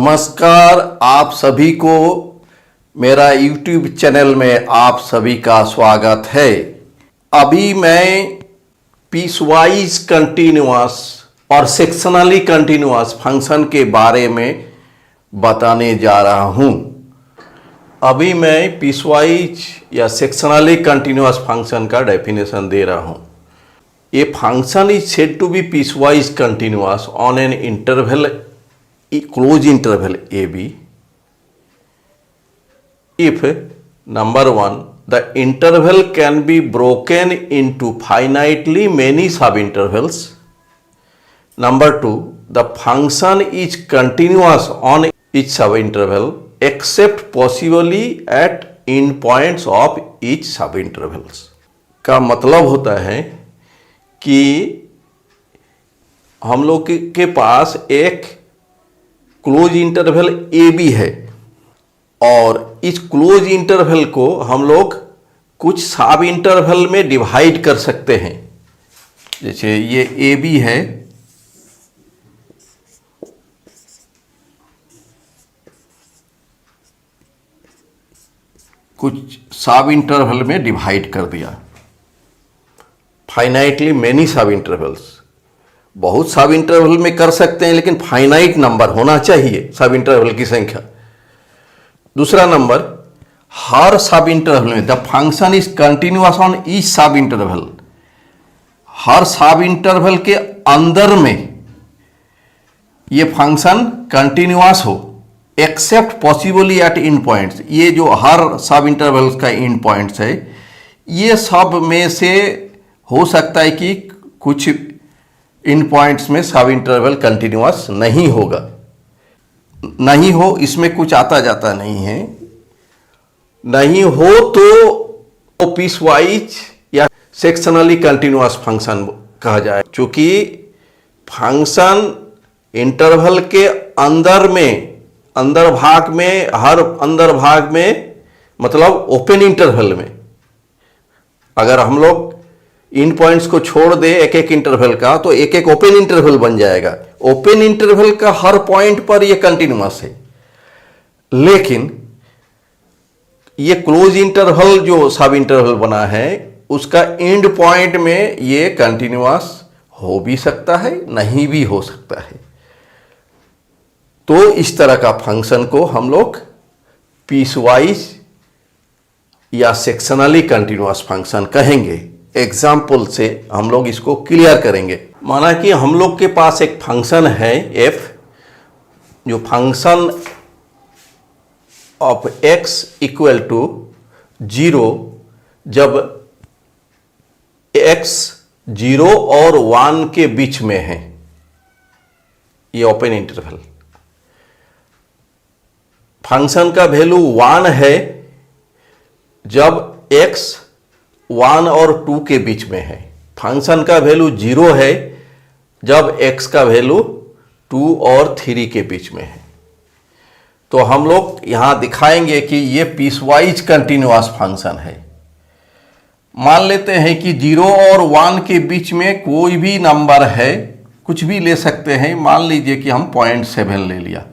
नमस्कार, आप सभी को मेरा YouTube चैनल में आप सभी का स्वागत है। अभी मैं पीसवाइज कंटिन्यूअस और सेक्शनली कंटिन्यूअस फंक्शन के बारे में बताने जा रहा हूँ। अभी मैं पीसवाइज या सेक्शनली कंटिन्यूअस फंक्शन का डेफिनेशन दे रहा हूँ। A function is said to be piecewise continuous on an interval, closed interval AB, if number one, the interval can be broken into finitely many subintervals. Number two, the function is continuous on each subinterval except possibly at endpoints of each subintervals. का मतलब होता है कि हम लोग के पास एक close interval A B है और इस क्लोज इंटरवल को हम लोग कुछ सब इंटरवल में डिवाइड कर सकते हैं। जैसे ये ए बी है, कुछ सब इंटरवल में डिवाइड कर दिया। फाइनाइटली मेनी सब इंटरवल्स, बहुत सब इंटरवल में कर सकते हैं, लेकिन फाइनाइट नंबर होना चाहिए सब इंटरवल की संख्या। दूसरा नंबर, हर सब इंटरवल में the function is continuous on each सब इंटरवल, हर सब इंटरवल के अंदर में ये फंक्शन कंटिन्यूअस हो एक्सेप्ट पॉसिबली एट इन पॉइंट्स। ये जो हर सब इंटरवल्स का इन पॉइंट्स है, ये सब में से हो सकता है कि कुछ इन पॉइंट्स में सब इंटरवल कंटिन्यूअस नहीं होगा, नहीं हो, इसमें कुछ आता जाता नहीं है। नहीं हो तो पीसवाइज या सेक्शनली कंटिन्यूअस फंक्शन कहा जाए, क्योंकि फंक्शन इंटरवल के अंदर में, अंदर भाग में, हर अंदर भाग में मतलब ओपन इंटरवल में, अगर हम लोग इन पॉइंट्स को छोड़ दे एक एक इंटरवल का, तो एक एक ओपन इंटरवल बन जाएगा। ओपन इंटरवल का हर पॉइंट पर ये कंटिन्यूअस है, लेकिन ये क्लोज इंटरवल जो सब इंटरवल बना है उसका एंड पॉइंट में ये कंटिन्यूअस हो भी सकता है, नहीं भी हो सकता है। तो इस तरह का फंक्शन को हम लोग पीसवाइज या सेक्शनली कंटिन्यूअस फंक्शन कहेंगे। एग्जाम्पल से हम लोग इसको क्लियर करेंगे। माना कि हम लोग के पास एक फंक्शन है f, जो function of x equal to 0 जब x 0 और 1 के बीच में है, ये ओपन इंटरवल। फंक्शन का वैल्यू 1 है जब x 1 और 2 के बीच में है। फंक्शन का वैल्यू 0 है जब x का वैल्यू 2 और 3 के बीच में है। तो हम लोग यहां दिखाएंगे कि ये पीसवाइज कंटिन्यूअस फंक्शन है। मान लेते हैं कि 0 और 1 के बीच में कोई भी नंबर है, कुछ भी ले सकते हैं। मान लीजिए कि हम 0.7 ले लिया,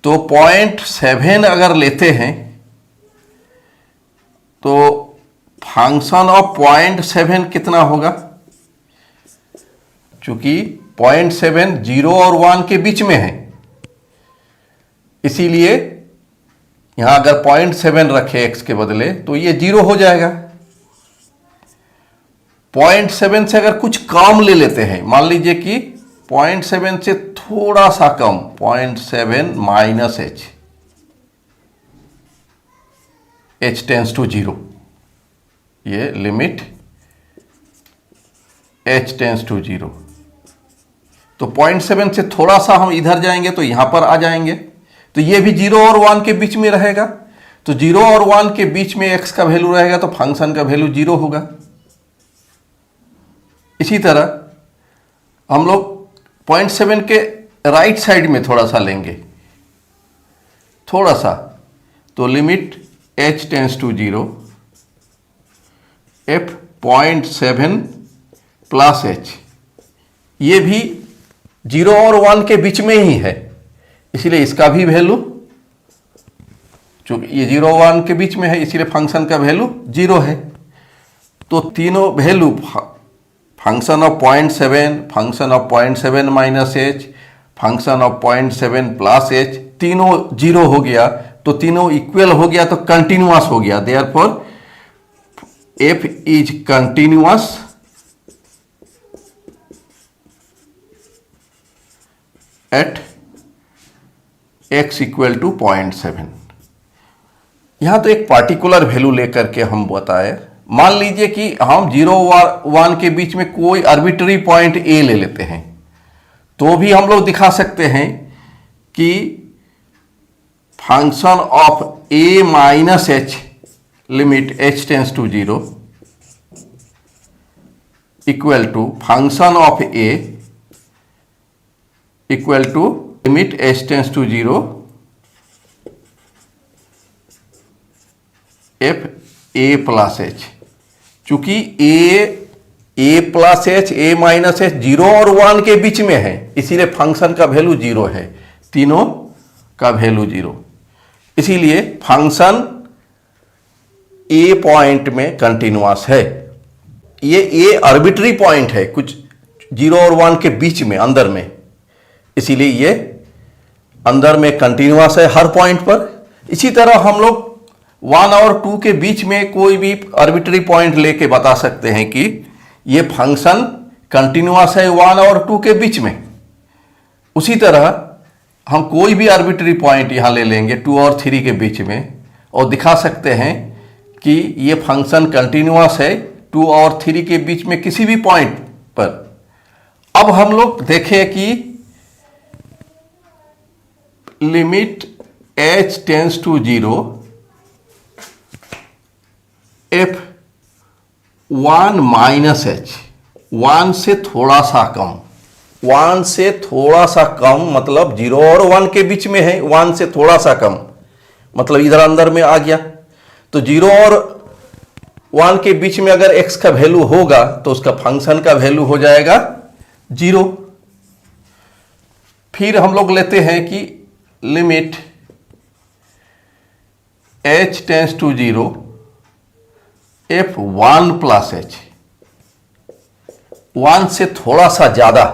तो 0.7 अगर लेते हैं तो फंक्शन ऑफ 0.7 कितना होगा? चूंकि 0.7 0 और 1 के बीच में है, इसीलिए यहां अगर 0.7 रखे x के बदले तो ये 0 हो जाएगा। 0.7 से अगर कुछ कम ले लेते हैं, मान लीजिए कि 0.7 से थोड़ा सा कम, 0.7 माइनस h टेंस टू 0, ये लिमिट h टेंस टू 0। तो 0.7 से थोड़ा सा हम इधर जाएंगे तो यहां पर आ जाएंगे, तो ये भी 0 और 1 के बीच में रहेगा। तो 0 और 1 के बीच में x का वैल्यू रहेगा, तो फंक्शन का वैल्यू 0 होगा। इसी तरह हम लोग 0.7 के राइट साइड में थोड़ा सा लेंगे, थोड़ा सा, तो limit h tends to 0 f 0.7 plus h, ये भी 0 और 1 के बीच में ही है, इसलिए इसका भी वैल्यू, चूंकि ये 0 1 के बीच में है इसलिए फंक्शन का वैल्यू 0 है। तो तीनों value function of 0.7, function of 0.7 minus H, function of 0.7 plus H, तीनों 0 हो गया, तो तीनों इक्वल हो गया, तो कंटिन्यूअस हो गया। Therefore f is continuous at x equal to 0.7। यहां तो एक पार्टिकुलर वैल्यू लेकर के हम बताए, मान लीजिए कि हम 0 और 1 के बीच में कोई आर्बिट्ररी पॉइंट a ले लेते हैं, तो भी हम लोग दिखा सकते हैं कि function of a minus h limit h tends to 0 equal to function of a equal to limit h tends to 0 f a plus h. चूंकि a plus h, a minus h 0 और 1 के बीच में है, इसीलिए फंक्शन का value 0 है, तीनों का वैल्यू 0। इसीलिए फंक्शन a पॉइंट में कंटिन्यूअस है। ये a आर्बिट्ररी पॉइंट है, कुछ 0 और 1 के बीच में, अंदर में, इसीलिए ये अंदर में कंटिन्यूअस है हर पॉइंट पर। इसी तरह हम लोग 1 और 2 के बीच में कोई भी आर्बिट्ररी पॉइंट लेके बता सकते हैं कि ये फंक्शन कंटिन्यूअस है 1 और 2 के बीच में। उसी तरह हम कोई भी आर्बिट्ररी पॉइंट यहां ले लेंगे 2 और 3 के बीच में और दिखा सकते हैं कि ये फंक्शन कंटिन्यूअस है 2 और 3 के बीच में किसी भी पॉइंट पर। अब हम लोग देखें कि limit h tends to 0 f 1 minus h, 1 से थोड़ा सा कम, 1 से थोड़ा सा कम मतलब 0 और 1 के बीच में है, 1 से थोड़ा सा कम मतलब इधर अंदर में आ गया। तो 0 और 1 के बीच में अगर x का वैल्यू होगा तो उसका फंक्शन का वैल्यू हो जाएगा 0। फिर हम लोग लेते हैं कि limit h tends to 0 f 1 plus h, 1 से थोड़ा सा ज्यादा,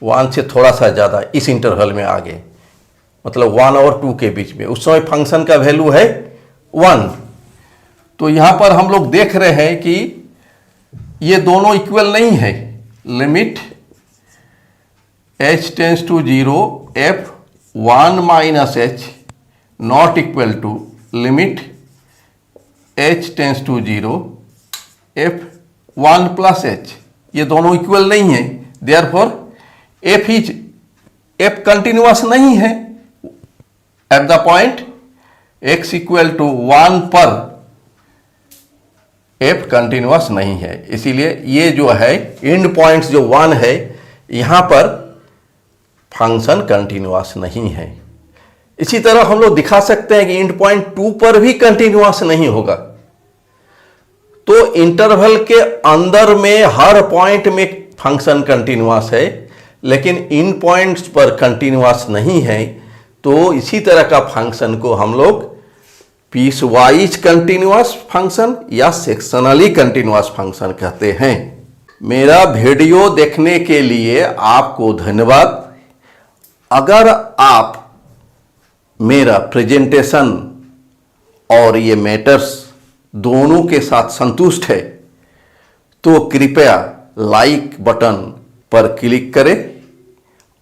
1 से थोड़ा सा ज्यादा इस इंटरवल में आगे, मतलब 1 और 2 के बीच में, उस समय फंक्शन का वैल्यू है 1। तो यहां पर हम लोग देख रहे हैं कि ये दोनों इक्वल नहीं है। Limit h tends to 0 f 1 minus h not equal to limit h tends to 0 f 1 plus h, ये दोनों इक्वल नहीं है। देयरफॉर f कंटिन्यूअस नहीं है at the point x equal to 1 पर f कंटिन्यूअस नहीं है। इसीलिए ये जो है एंड पॉइंट्स जो 1 है यहां पर फंक्शन कंटिन्यूअस नहीं है। इसी तरह हम लोग दिखा सकते हैं कि एंड पॉइंट 2 पर भी कंटिन्यूअस नहीं होगा। तो इंटरवल के अंदर में हर पॉइंट में फंक्शन कंटिन्यूअस है, लेकिन इन पॉइंट्स पर कंटिन्यूअस नहीं है। तो इसी तरह का फंक्शन को हम लोग पीस वाइज कंटिन्यूअस फंक्शन या सेक्शनली कंटिन्यूअस फंक्शन कहते हैं। मेरा वीडियो देखने के लिए आपको धन्यवाद। अगर आप मेरा प्रेजेंटेशन और ये मैटर्स दोनों के साथ संतुष्ट है तो कृपया लाइक बटन पर क्लिक करें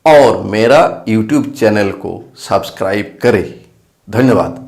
और मेरा YouTube चैनल को सब्सक्राइब करें। धन्यवाद।